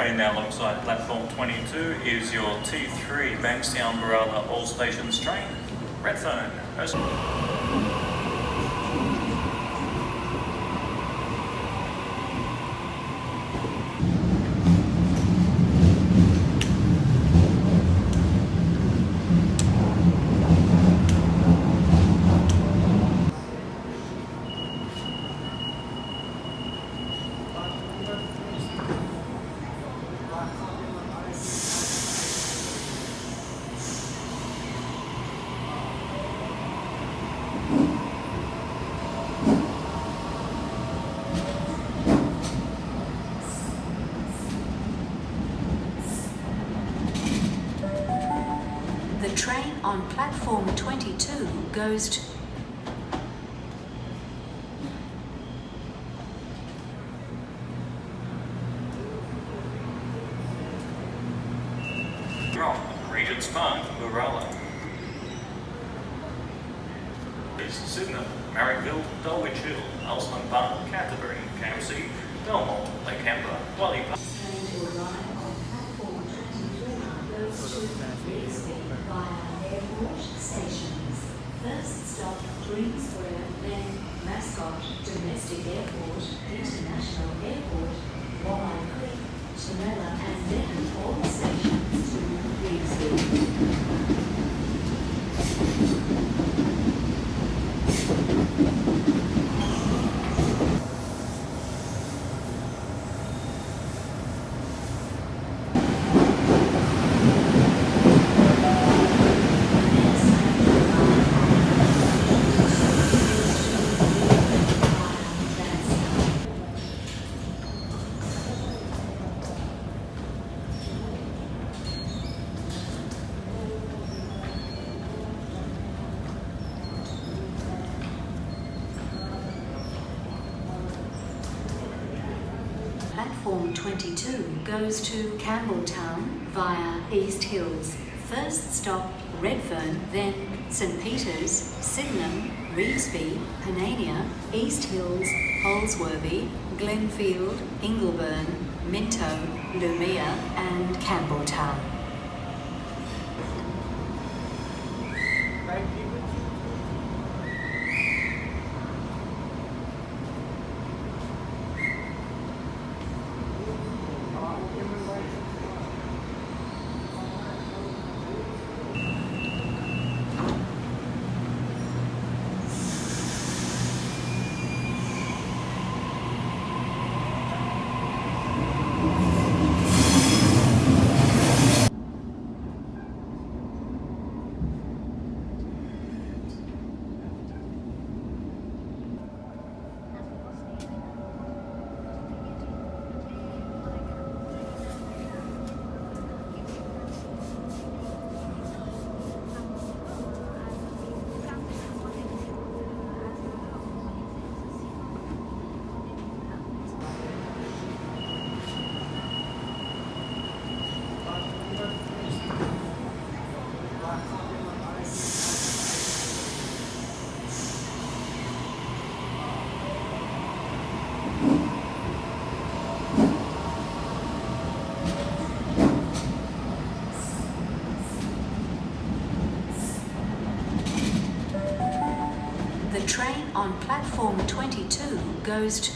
train now alongside platform 22 is your T3 Bankstown Barala All Stations train, Redfern. The train on platform 22 goes to... From Regent's Park, Barala. Is Sydenham, Marrickville, Dulwich Hill, Alston Park, Canterbury, Campsie, Belmore, Lake Kemper, Wally Park. Airport stations. First stop, Green Square, then Mascot, Domestic Airport, International Airport, Walleye Creek, Tamela, and then all stations to Greensville. Platform 22 goes to Campbelltown via East Hills. First stop, Redfern, then St Peters, Sydenham, Revesby, Panania, East Hills, Holsworthy, Glenfield, Ingleburn, Minto, Lumia, and Campbelltown. The train on platform 22 goes to